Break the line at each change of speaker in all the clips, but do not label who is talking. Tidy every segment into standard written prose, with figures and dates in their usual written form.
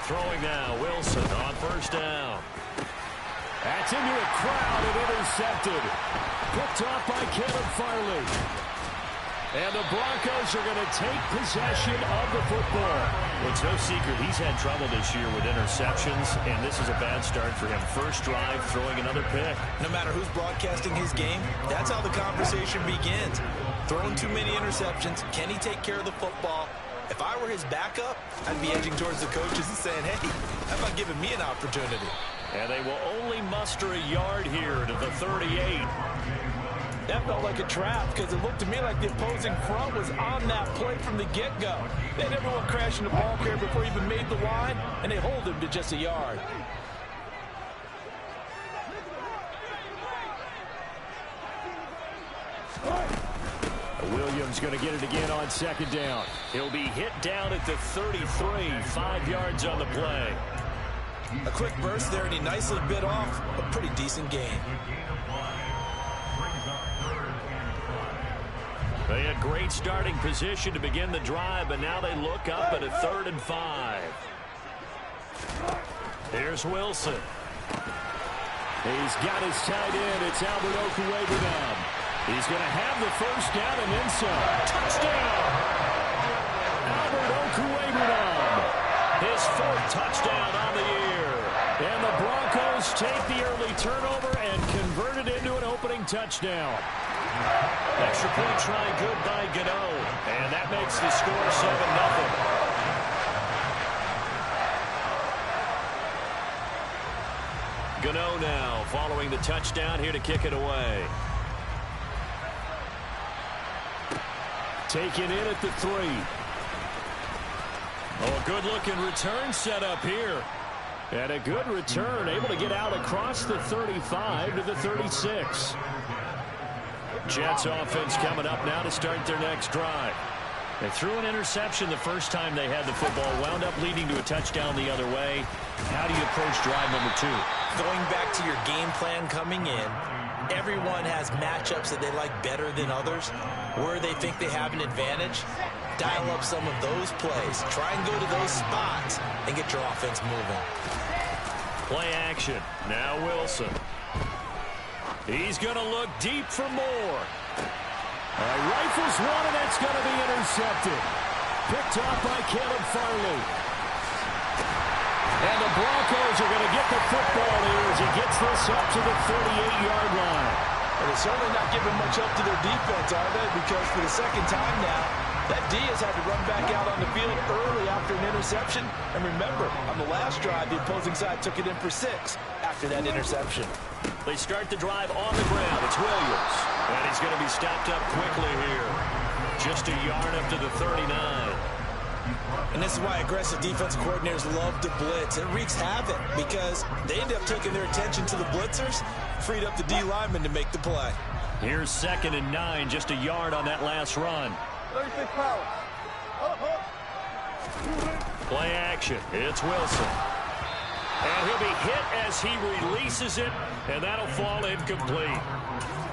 Throwing now, Wilson on first down. That's into a crowd and intercepted. Picked off by Caleb Farley. And the Broncos are going to take possession of the football. Well, it's no secret he's had trouble this year with interceptions, and this is a bad start for him. First drive, throwing another pick.
No matter who's broadcasting his game, that's how the conversation begins. Throwing too many interceptions. Can he take care of the football? If I were his backup, I'd be edging towards the coaches and saying, hey, how about giving me an opportunity?
And they will only muster a yard here to the 38.
That felt like a trap because it looked to me like the opposing front was on that play from the get-go. They had everyone crashing the ball carrier before he even made the line, and they hold him to just a yard.
Williams going to get it again on second down. He'll be hit down at the 33, 5 yards on the play.
A quick burst there, and he nicely bit off a pretty decent gain.
They had great starting position to begin the drive, but now they look up at a 3rd and 5. Here's Wilson. He's got his tight end. It's Albert Okuwebunam. He's going to have the first down and then some. Touchdown! Albert Okuwebunam. His 4th touchdown on the year. And the Broncos take the early turnover and convert it into an opening touchdown. Extra point try good by Gano. And that makes the score 7-0. Gano now following the touchdown here to kick it away. Taken in at the 3. Oh, a good-looking return set up here. And a good return, able to get out across the 35 to the 36. Jets offense coming up now to start their next drive. They threw an interception the first time they had the football, wound up leading to a touchdown the other way. How do you approach drive number 2?
Going back to your game plan coming in, everyone has matchups that they like better than others. Where they think they have an advantage, dial up some of those plays. Try and go to those spots and get your offense moving.
Play action. Now Wilson. He's going to look deep for more. Rifles one, and that's going to be intercepted. Picked off by Caleb Farley. And the Broncos are going to get the football here as he gets this up to the 38-yard line.
And they're certainly not giving much up to their defense, are they? Because for the second time now, that D has had to run back out on the field early after an interception. And remember, on the last drive, the opposing side took it in for 6 after that interception.
They start the drive on the ground. It's Williams. And he's going to be stopped up quickly here. Just a yard up to the 39.
And this is why aggressive defensive coordinators love to blitz. It wreaks havoc because they end up taking their attention to the blitzers, freed up the D lineman to make the play.
Here's 2nd and 9, just a yard on that last run. Play action. It's Wilson. And he'll be hit as he releases it, and that'll fall incomplete.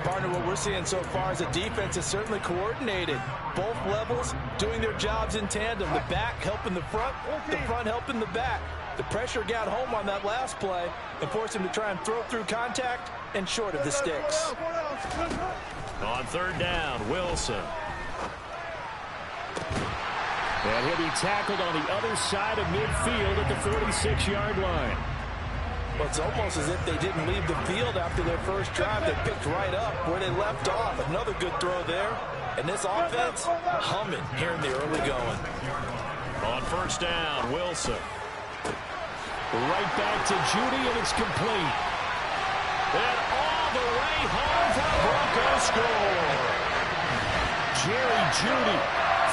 Partner, what we're seeing so far is a defense is certainly coordinated. Both levels doing their jobs in tandem. The back helping the front helping the back. The pressure got home on that last play and forced him to try and throw through contact and short of the sticks.
On 3rd down, Wilson. And he'll be tackled on the other side of midfield at the 46-yard line.
Well, it's almost as if they didn't leave the field after their first drive. They picked right up where they left off. Another good throw there. And this offense, humming here in the early going.
On 1st down, Wilson. Right back to Judy, and it's complete. And all the way home for the Broncos score. Jerry Judy,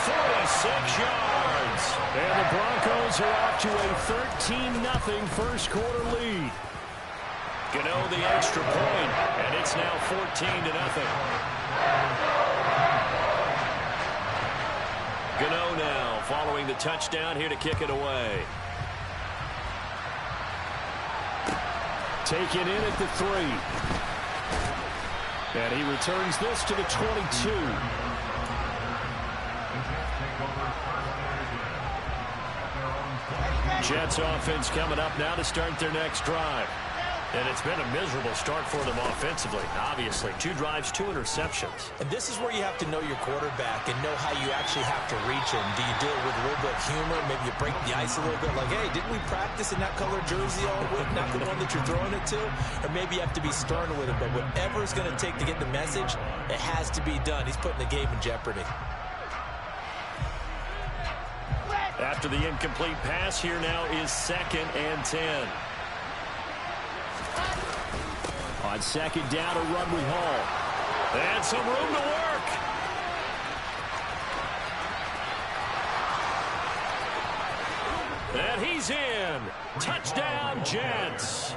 46 yards. And the Broncos are off to a 13-0 first quarter lead. Gano the extra point, and it's now 14-0. Gano now following the touchdown here to kick it away. Taken in at the 3. And he returns this to the 22. Jets offense coming up now to start their next drive. And it's been a miserable start for them offensively, obviously. 2 drives, 2 interceptions.
And this is where you have to know your quarterback and know how you actually have to reach him. Do you do it with a little bit of humor? Maybe you break the ice a little bit, like, hey, didn't we practice in that color jersey all week, not the one that you're throwing it to? Or maybe you have to be stern with him. But whatever it's going to take to get the message, it has to be done. He's putting the game in jeopardy.
After the incomplete pass, here now is 2nd and 10. On 2nd down, a run with Hall. And some room to work. And he's in. Touchdown, Jets.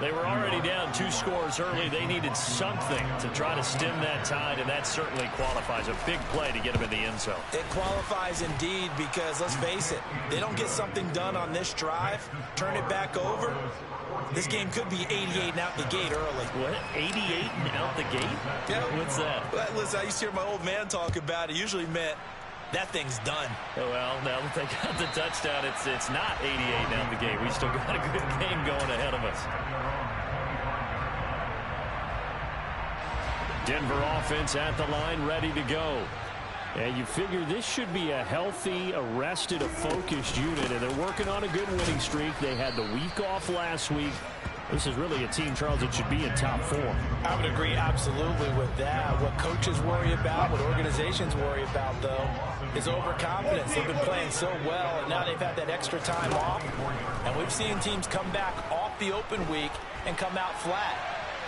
They were already down 2 scores early. They needed something to try to stem that tide, and that certainly qualifies. A big play to get them in the end zone.
It qualifies indeed because, let's face it, they don't get something done on this drive, turn it back over. This game could be 88 and out the gate early.
What? 88 and out the gate?
Yeah.
What's that?
Well, listen, I used to hear my old man talk about it. It usually meant that thing's done.
Oh, well, now that they got the touchdown, it's not 88 and out the gate. We still got a good game going ahead of us. Denver offense at the line, ready to go. And you figure this should be a healthy, arrested, a focused unit, and they're working on a good winning streak. They had the week off last week. This is really a team, Charles, that should be in top form.
I would agree absolutely with that. What coaches worry about, what organizations worry about, though, is overconfidence. They've been playing so well, and now they've had that extra time off. And we've seen teams come back off the open week and come out flat.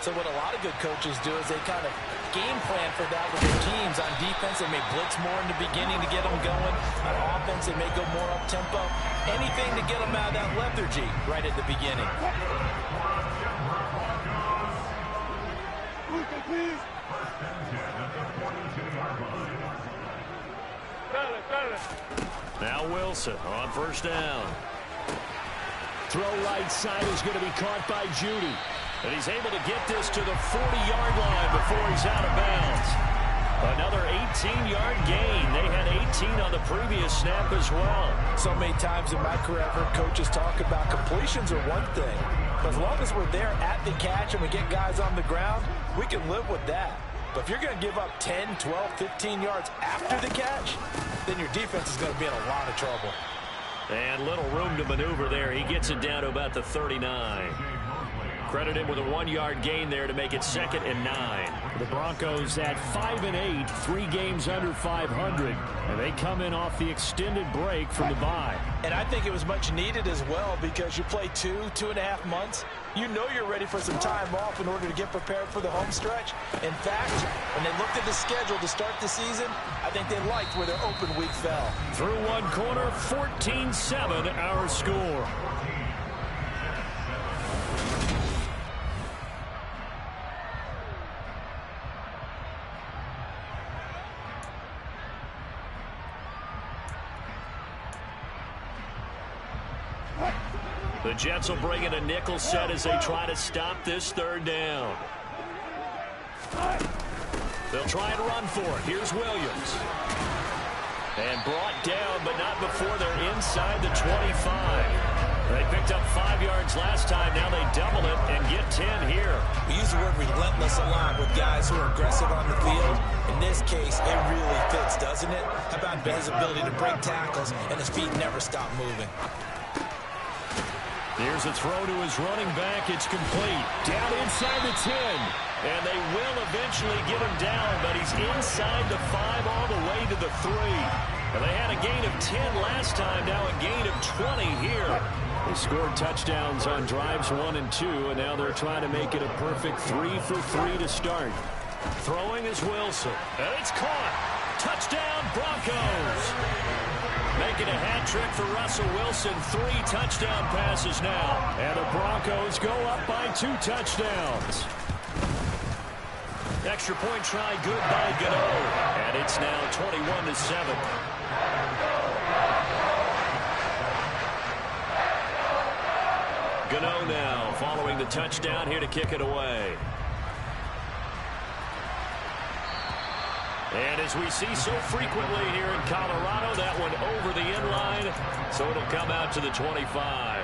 So what a lot of good coaches do is they kind of game plan for that with their teams. On defense, they may blitz more in the beginning to get them going. On offense, they may go more up-tempo. Anything to get them out of that lethargy right at the beginning.
Now Wilson on 1st down. Throw right side is going to be caught by Judy. And he's able to get this to the 40-yard line before he's out of bounds. Another 18-yard gain. They had 18 on the previous snap as well.
So many times in my career, I've heard coaches talk about completions are one thing. But as long as we're there at the catch and we get guys on the ground, we can live with that. But if you're going to give up 10, 12, 15 yards after the catch, then your defense is going to be in a lot of trouble.
And little room to maneuver there. He gets it down to about the 39. Credit him with a 1-yard gain there to make it 2nd and 9. The Broncos at 5-8, 3 games under 500, and they come in off the extended break from the bye.
And I think it was much needed as well because you play 2.5 months. You know you're ready for some time off in order to get prepared for the home stretch. In fact, when they looked at the schedule to start the season, I think they liked where their open week fell.
Through one quarter, 14-7 our score. The Jets will bring in a nickel set as they try to stop this 3rd down. They'll try and run for it. Here's Williams. And brought down, but not before they're inside the 25. They picked up 5 yards last time. Now they double it and get 10 here.
We use the word relentless a lot with guys who are aggressive on the field. In this case, it really fits, doesn't it? How about his ability to break tackles and his feet never stop moving?
Here's a throw to his running back. It's complete. Down inside the 10. And they will eventually get him down, but he's inside the 5 all the way to the 3. And they had a gain of 10 last time, now a gain of 20 here. They scored touchdowns on drives 1 and 2, and now they're trying to make it a perfect 3 for 3 to start. Throwing is Wilson. And it's caught. Touchdown, Broncos. Making a hat trick for Russell Wilson. 3 touchdown passes now. And the Broncos go up by 2 touchdowns. Extra point try good by Gano. And it's now 21-7. Gano now following the touchdown here to kick it away. And as we see so frequently here in Colorado, that one over the end line, so it'll come out to the 25.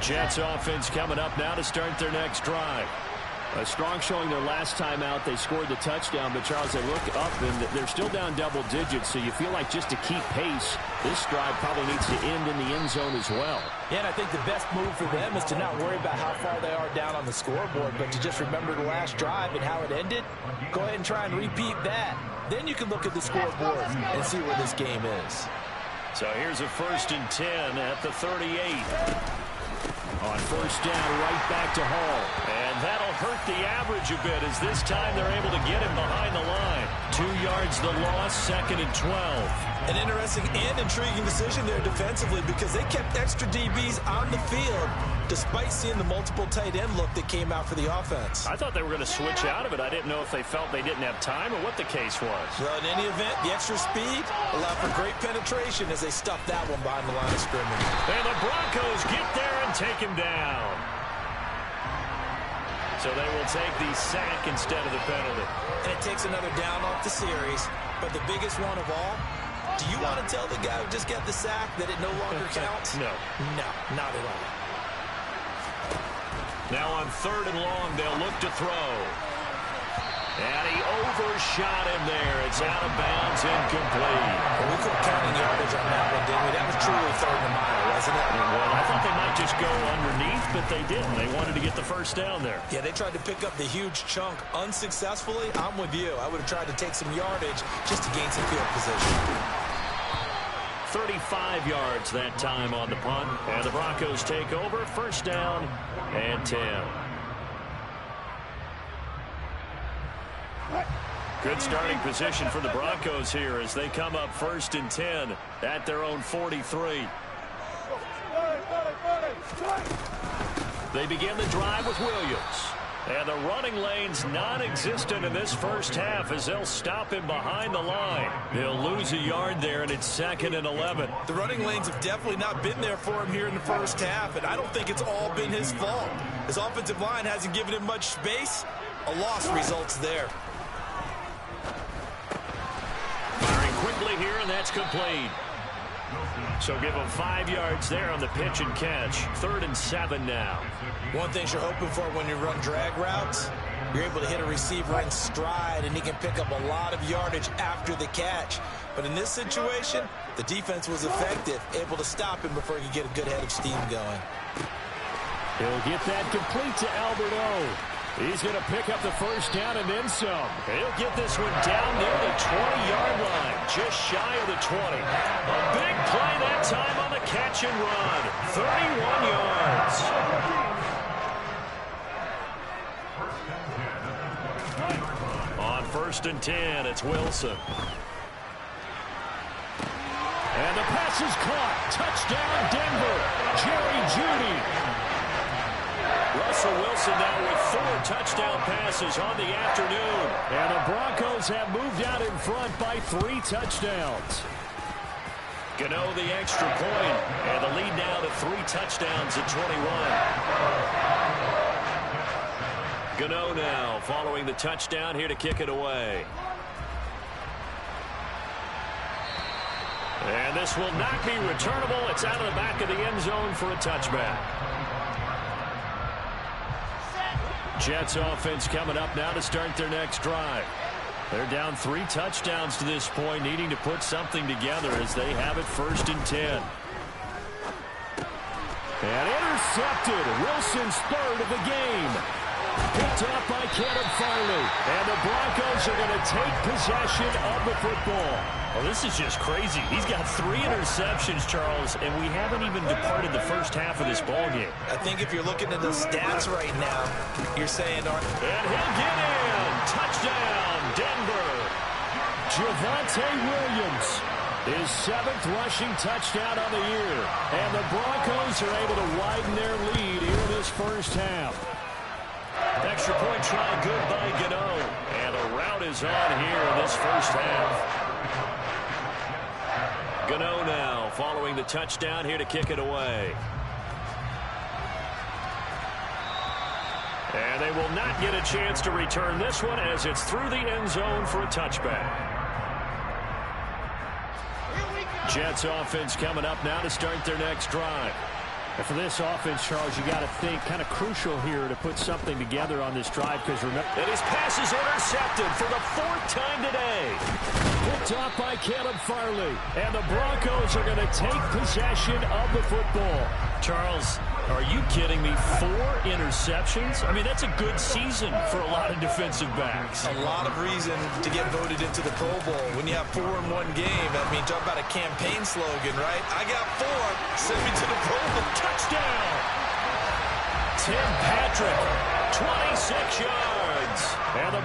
Jets offense coming up now to start their next drive. A strong showing their last time out. They scored the touchdown, but Charles, they look up and they're still down double digits, so you feel like just to keep pace, this drive probably needs to end in the end zone as well.
Yeah, and I think the best move for them is to not worry about how far they are down on the scoreboard, but to just remember the last drive and how it ended. Go ahead and try and repeat that. Then you can look at the scoreboard and see where this game is.
So here's a 1st and 10 at the 38. On first down, right back to Hall. And that'll hurt the average a bit as this time they're able to get him behind the line. 2 yards the loss, 2nd and 12.
An interesting and intriguing decision there defensively because they kept extra DBs on the field despite seeing the multiple tight end look that came out for the offense.
I thought they were going to switch out of it. I didn't know if they felt they didn't have time or what the case was.
Well, in any event, the extra speed allowed for great penetration as they stuffed that one behind the line of scrimmage.
And the Broncos get there and take him down. So they will take the sack instead of the penalty.
And it takes another down off the series. But the biggest one of all, do you want to tell the guy who just got the sack that it no longer counts?
No.
No, not at all.
Now on 3rd and long, they'll look to throw. And he overshot him there. It's out of bounds, incomplete.
Well, we quit counting yardage on that one, didn't we? That was truly 3rd and a mile, wasn't it?
Well, I thought they might just go underneath, but they didn't. They wanted to get the first down there.
Yeah, they tried to pick up the huge chunk unsuccessfully. I'm with you. I would have tried to take some yardage just to gain some field position.
35 yards that time on the punt. And the Broncos take over. First down and 10. Good starting position for the Broncos here as they come up 1st and 10 at their own 43. They begin the drive with Williams. And the running lane's non-existent in this first half as they'll stop him behind the line. He'll lose a yard there, and it's 2nd and 11.
The running lanes have definitely not been there for him here in the first half, and I don't think it's all been his fault. His offensive line hasn't given him much space. A loss results there.
Firing quickly here, and that's complete. So give him 5 yards there on the pitch and catch. 3rd and 7 now.
One thing you're hoping for when you run drag routes, you're able to hit a receiver in stride, and he can pick up a lot of yardage after the catch. But in this situation, the defense was effective, able to stop him before he could get a good head of steam going.
He'll get that complete to Alberto. He's going to pick up the first down and then some. He'll get this one down near the 20-yard line, just shy of the 20. A big play that time on the catch and run. 31 yards. On 1st and 10, it's Wilson. And the pass is caught. Touchdown, Denver. Jerry Jeudy. Russell Wilson now with 4 touchdown passes on the afternoon. And the Broncos have moved out in front by 3 touchdowns. Gano the extra point, and the lead now to 3 touchdowns at 21. Gano now following the touchdown here to kick it away. And this will not be returnable. It's out of the back of the end zone for a touchback. Jets offense coming up now to start their next drive. They're down 3 touchdowns to this point, needing to put something together as they have it 1st and 10. And intercepted. Wilson's 3rd of the game. Picked up by Caleb Farley. And the Broncos are going to take possession of the football. Well, this is just crazy. He's got 3 interceptions, Charles, and we haven't even departed the first half of this ballgame.
I think if you're looking at the stats right now, you're saying... And
he'll get in. Touchdown, Denver. Javonte Williams, his 7th rushing touchdown on the year. And the Broncos are able to widen their lead here in this first half. Extra point try good by Gano. And the route is on here in this first half. Gano now following the touchdown here to kick it away. And they will not get a chance to return this one as it's through the end zone for a touchback. Jets offense coming up now to start their next drive.
And for this offense, Charles, you got to think kind of crucial here to put something together on this drive because remember.
And his pass is intercepted for the 4th time today. Picked off by Caleb Farley. And the Broncos are going to take possession of the football.
Charles, are you kidding me? 4 interceptions? I mean, that's a good season for a lot of defensive backs.
A lot of reason to get voted into the Pro Bowl. When you have 4 in one game, I mean, talk about a campaign slogan, right? I got 4. Send me to the Pro Bowl.
Touchdown! Tim Patrick, 26 yards. And the